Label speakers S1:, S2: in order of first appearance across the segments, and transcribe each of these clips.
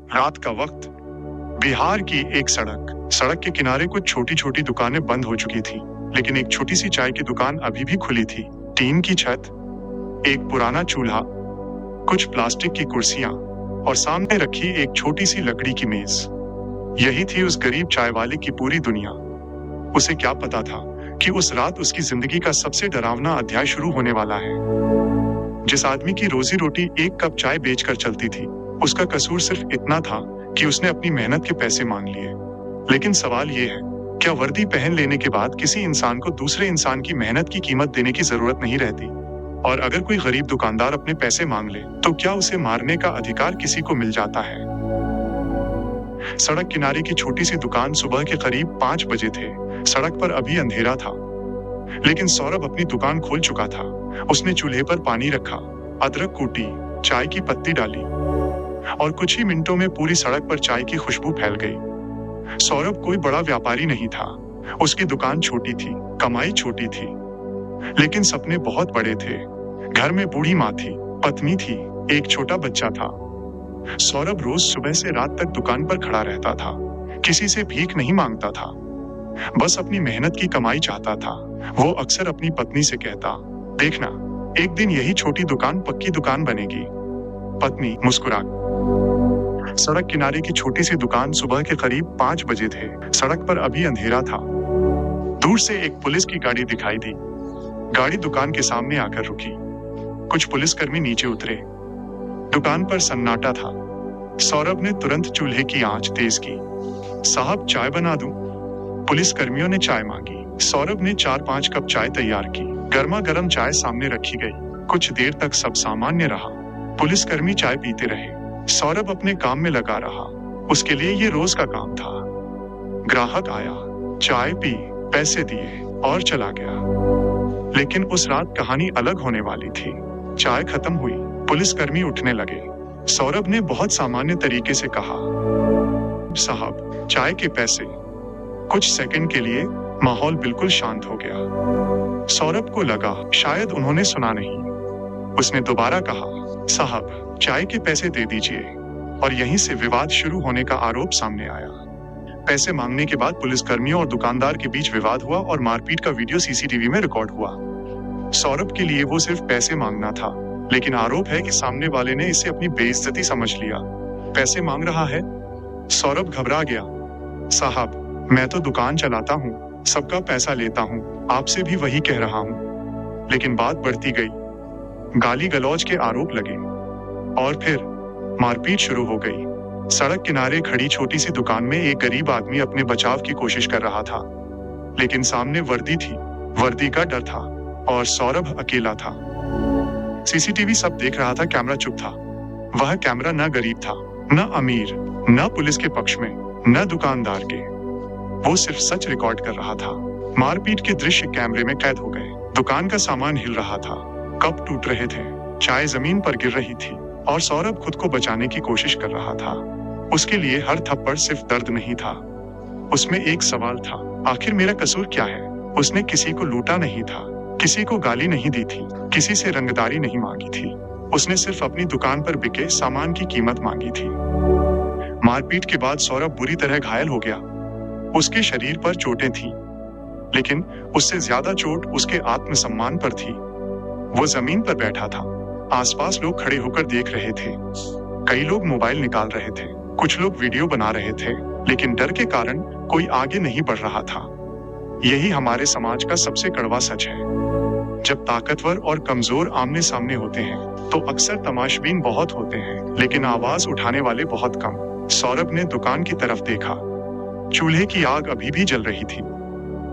S1: रात का वक्त, बिहार की एक सड़क के किनारे कुछ छोटी छोटी दुकानें बंद हो चुकी थी, लेकिन एक छोटी सी चाय की दुकान अभी भी खुली थी। टीन की छत, एक पुराना चूल्हा, कुछ प्लास्टिक की कुर्सियां और सामने रखी एक छोटी सी लकड़ी की मेज। यही थी उस गरीब चाय वाले की पूरी दुनिया। उसे क्या पता था कि उस रात उसकी जिंदगी का सबसे डरावना अध्याय शुरू होने वाला है। जिस आदमी की रोजी रोटी एक कप चाय बेचकर चलती थी, उसका कसूर सिर्फ इतना था कि उसने अपनी मेहनत के पैसे मांग लिए। लेकिन सवाल ये है, क्या वर्दी पहन लेने के बाद किसी इंसान को दूसरे इंसान की मेहनत की कीमत देने की जरूरत नहीं रहती? और अगर कोई गरीब दुकानदार अपने पैसे मांग ले, तो क्या उसे मारने का अधिकार किसी को मिल जाता है? सड़क किनारे की छोटी सी दुकान सुबह के करीब 5 बजे थे। सड़क पर अभी अंधेरा था, लेकिन सौरभ अपनी दुकान खोल चुका था। उसने चूल्हे पर पानी रखा, अदरक कूटी, चाय की पत्ती डाली और कुछ ही मिनटों में पूरी सड़क पर चाय की खुशबू फैल गई। सौरभ कोई बड़ा व्यापारी नहीं था। उसकी दुकान छोटी थी, कमाई छोटी थी, लेकिन सपने बहुत बड़े थे। घर में बूढ़ी माँ थी, पत्नी थी, एक छोटा बच्चा था। सौरभ रोज सुबह से रात तक दुकान पर खड़ा रहता था। किसी से भीख नहीं मांगता था, बस अपनी मेहनत की कमाई चाहता था। वो अक्सर अपनी पत्नी से कहता, देखना, एक दिन यही छोटी दुकान पक्की दुकान बनेगी। पत्नी मुस्कुरा। सड़क किनारे की छोटी सी दुकान सुबह के करीब 5 बजे थे। सड़क पर अभी अंधेरा था। दूर से एक पुलिस की गाड़ी दिखाई दी। गाड़ी दुकान के सामने आकर रुकी। कुछ पुलिसकर्मी नीचे उतरे। दुकान पर सन्नाटा था। सौरभ ने तुरंत चूल्हे की आंच तेज की। साहब, चाय बना दूं? पुलिसकर्मियों ने चाय मांगी। सौरभ ने 4-5 कप चाय तैयार की। गर्मा गर्म चाय सामने रखी गई। कुछ देर तक सब सामान्य रहा। पुलिसकर्मी चाय पीते रहे। सौरभ अपने काम में लगा रहा। उसके लिए ये रोज का काम था। ग्राहक आया, चाय पी, पैसे दिए और चला गया। लेकिन उस रात कहानी अलग होने वाली थी। चाय खत्म हुई, पुलिसकर्मी उठने लगे। सौरभ ने बहुत सामान्य तरीके से कहा, साहब, चाय के पैसे। कुछ सेकंड के लिए माहौल बिल्कुल शांत हो गया। सौरभ को लगा शायद उन्होंने सुना नहीं। उसने दोबारा कहा, साहब, चाय के पैसे दे दीजिए। और यहीं से विवाद शुरू होने का आरोप सामने आया। पैसे मांगने के बाद पुलिसकर्मियों और दुकानदार के बीच विवाद हुआ और मारपीट का वीडियो सीसीटीवी में रिकॉर्ड हुआ। सौरभ के लिए वो सिर्फ पैसे मांगना था, लेकिन आरोप है कि सामने वाले ने इसे अपनी बेइज्जती समझ लिया। पैसे मांग रहा है? सौरभ घबरा गया। साहब, मैं तो दुकान चलाता हूँ, सबका पैसा लेता हूँ, आपसे भी वही कह रहा हूँ। लेकिन बात बढ़ती गई। गाली गलौज के आरोप लगे और फिर मारपीट शुरू हो गई। सड़क किनारे खड़ी छोटी सी दुकान में एक गरीब आदमी अपने बचाव की कोशिश कर रहा था, लेकिन सामने वर्दी थी। वर्दी का डर था और सौरभ अकेला था। सीसीटीवी सब देख रहा था, कैमरा चुप था। वह कैमरा न गरीब था, न अमीर, न पुलिस के पक्ष में, न दुकानदार के। वो सिर्फ सच रिकॉर्ड कर रहा था। मारपीट के दृश्य कैमरे में कैद हो गए। दुकान का सामान हिल रहा था, कप टूट रहे थे, चाय जमीन पर गिर रही थी और सौरभ खुद को बचाने की कोशिश कर रहा था। उसके लिए हर थप्पड़ सिर्फ दर्द नहीं था, उसमें एक सवाल था, आखिर मेरा कसूर क्या है? उसने किसी को लूटा नहीं था, किसी को गाली नहीं दी थी, किसी से रंगदारी नहीं मांगी थी। उसने सिर्फ अपनी दुकान पर बिके सामान की कीमत मांगी थी। मारपीट के बाद सौरभ बुरी तरह घायल हो गया। उसके शरीर पर चोटें थीं, लेकिन उससे ज्यादा चोट उसके आत्मसम्मान पर थी। वो जमीन पर बैठा था। आसपास लोग खड़े होकर देख रहे थे। कई लोग मोबाइल निकाल रहे थे, कुछ लोग वीडियो बना रहे थे, लेकिन डर के कारण कोई आगे नहीं बढ़ रहा था। यही हमारे समाज का सबसे कड़वा सच है। जब ताकतवर और कमजोर आमने सामने होते हैं, तो अक्सर तमाशबीन बहुत होते हैं, लेकिन आवाज उठाने वाले बहुत कम। सौरभ ने दुकान की तरफ देखा। चूल्हे की आग अभी भी जल रही थी।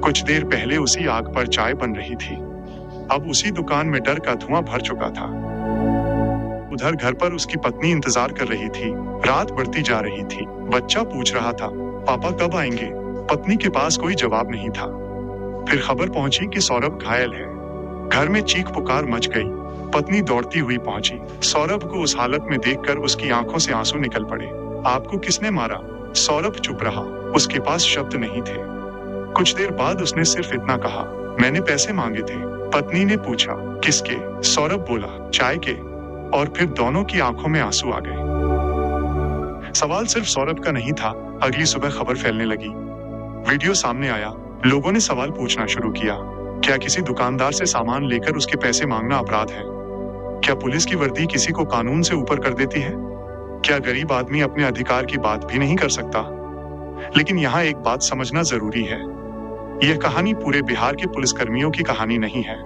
S1: कुछ देर पहले उसी आग पर चाय बन रही थी। अब उसी दुकान में डर का धुआं भर चुका था। उधर घर पर उसकी पत्नी इंतजार कर रही थी। रात बढ़ती जा रही थी। बच्चा पूछ रहा था, पापा कब आएंगे? पत्नी के पास कोई जवाब नहीं था। फिर खबर पहुंची कि सौरभ घायल है। घर में चीख पुकार मच गई। पत्नी दौड़ती हुई पहुंची। सौरभ को उस हालत में देखकर उसकी आंखों से आंसू निकल पड़े। आपको किसने मारा? सौरभ चुप रहा। उसके पास शब्द नहीं थे। कुछ देर बाद उसने सिर्फ इतना कहा, मैंने पैसे मांगे थे। पत्नी ने पूछा, किसके? सौरभ बोला, चाय के। और फिर दोनों की आंखों में आंसू आ गए। सवाल सिर्फ सौरभ का नहीं था। अगली सुबह खबर फैलने लगी, वीडियो सामने आया, लोगों ने सवाल पूछना शुरू किया। क्या किसी दुकानदार से सामान लेकर उसके पैसे मांगना अपराध है? क्या पुलिस की वर्दी किसी को कानून से ऊपर कर देती है? क्या गरीब आदमी अपने अधिकार की बात भी नहीं कर सकता? लेकिन यहाँ एक बात समझना जरूरी है, यह कहानी पूरे बिहार के पुलिसकर्मियों की कहानी नहीं है।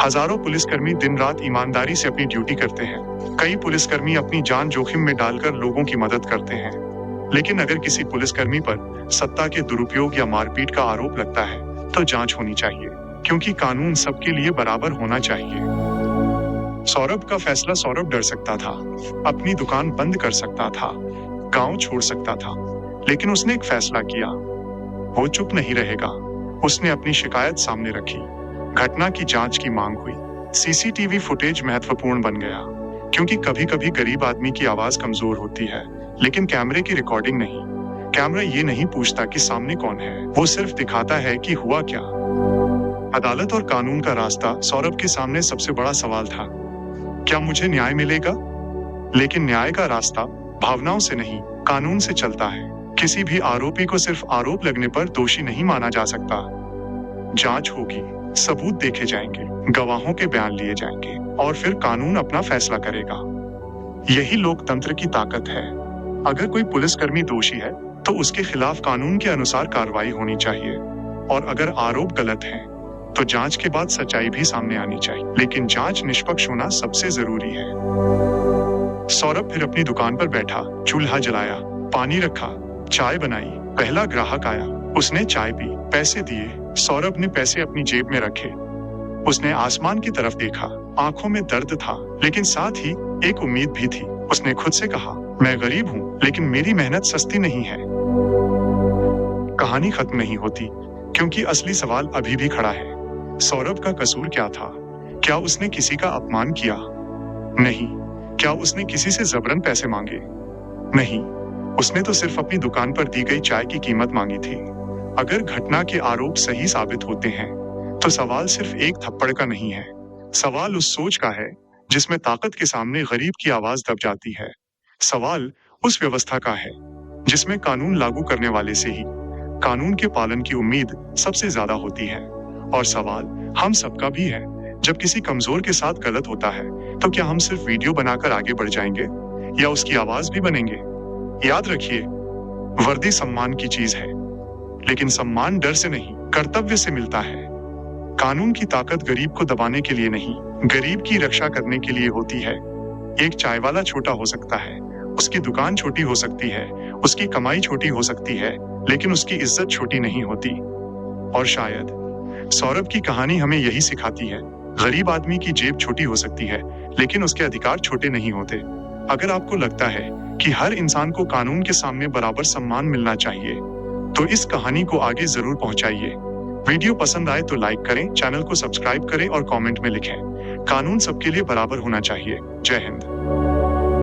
S1: हजारों पुलिसकर्मी दिन रात ईमानदारी से अपनी ड्यूटी करते हैं। कई पुलिसकर्मी अपनी जान जोखिम में डालकर लोगों की मदद करते हैं। लेकिन अगर किसी पुलिसकर्मी पर सत्ता के दुरुपयोग या मारपीट का आरोप लगता है तो जांच होनी चाहिए, क्योंकि कानून सबके लिए बराबर होना चाहिए। सौरभ का फैसला, सौरभ डर सकता था, अपनी दुकान बंद कर सकता था, गांव छोड़ सकता था, लेकिन उसने एक फैसला किया। वो चुप नहीं रहेगा। उसने अपनी शिकायत सामने रखी। घटना की जांच की मांग हुई। सीसीटीवी फुटेज महत्वपूर्ण बन गया, क्योंकि कभी कभी गरीब आदमी की आवाज कमजोर होती है, लेकिन कैमरे की रिकॉर्डिंग नहीं। कैमरा ये नहीं पूछता कि सामने कौन है, वो सिर्फ दिखाता है कि हुआ क्या। अदालत और कानून का रास्ता सौरभ के सामने सबसे बड़ा सवाल था। क्या मुझे न्याय मिलेगा? लेकिन न्याय का रास्ता भावनाओं से नहीं, कानून से चलता है। किसी भी आरोपी को सिर्फ आरोप लगने पर दोषी नहीं माना जा सकता। जांच होगी, सबूत देखे जाएंगे, गवाहों के बयान लिए जाएंगे, और फिर कानून अपना फैसला करेगा। यही लोकतंत्र की ताकत है। अगर कोई पुलिसकर्मी दोषी है तो उसके खिलाफ कानून के अनुसार कार्रवाई होनी चाहिए, और अगर आरोप गलत है तो जांच के बाद सच्चाई भी सामने आनी चाहिए। लेकिन जांच निष्पक्ष होना सबसे जरूरी है। सौरभ फिर अपनी दुकान पर बैठा, चूल्हा जलाया, पानी रखा, चाय बनाई। पहला ग्राहक आया, उसने चाय पी, पैसे दिए। सौरभ ने पैसे अपनी जेब में रखे। उसने आसमान की तरफ देखा। आंखों में दर्द था, लेकिन साथ ही एक उम्मीद भी थी। उसने खुद से कहा, मैं गरीब हूँ, लेकिन मेरी मेहनत सस्ती नहीं है। कहानी खत्म नहीं होती, क्योंकि असली सवाल अभी भी खड़ा है। सौरभ का कसूर क्या था? क्या उसने किसी का अपमान किया? नहीं। क्या उसने किसी से जबरन पैसे मांगे? नहीं। उसने तो सिर्फ अपनी दुकान पर दी गई चाय की कीमत मांगी थी। अगर घटना के आरोप सही साबित होते हैं तो सवाल सिर्फ एक थप्पड़ का नहीं है। सवाल उस सोच का है जिसमें ताकत के सामने गरीब की आवाज दब जाती है। सवाल उस व्यवस्था का है जिसमें कानून लागू करने वाले से ही कानून के पालन की उम्मीद सबसे ज्यादा होती है। और सवाल हम सबका भी है। जब किसी कमजोर के साथ गलत होता है तो क्या हम सिर्फ वीडियो बनाकर आगे बढ़ जाएंगे या उसकी आवाज भी बनेंगे? याद रखिए, वर्दी सम्मान की चीज है, लेकिन सम्मान डर से नहीं, कर्तव्य से मिलता है। कानून की ताकत गरीब को दबाने के लिए नहीं, गरीब की रक्षा करने के लिए होती है। एक चाय वाला छोटा हो सकता है, उसकी दुकान छोटी हो सकती है, उसकी कमाई छोटी हो सकती है, लेकिन उसकी इज्जत छोटी नहीं होती। और शायद सौरभ की कहानी हमें यही सिखाती है, गरीब आदमी की जेब छोटी हो सकती है, लेकिन उसके अधिकार छोटे नहीं होते। अगर आपको लगता है कि हर इंसान को कानून के सामने बराबर सम्मान मिलना चाहिए, तो इस कहानी को आगे जरूर पहुंचाइए। वीडियो पसंद आए तो लाइक करें, चैनल को सब्सक्राइब करें और कमेंट में लिखें, कानून सबके लिए बराबर होना चाहिए। जय हिंद।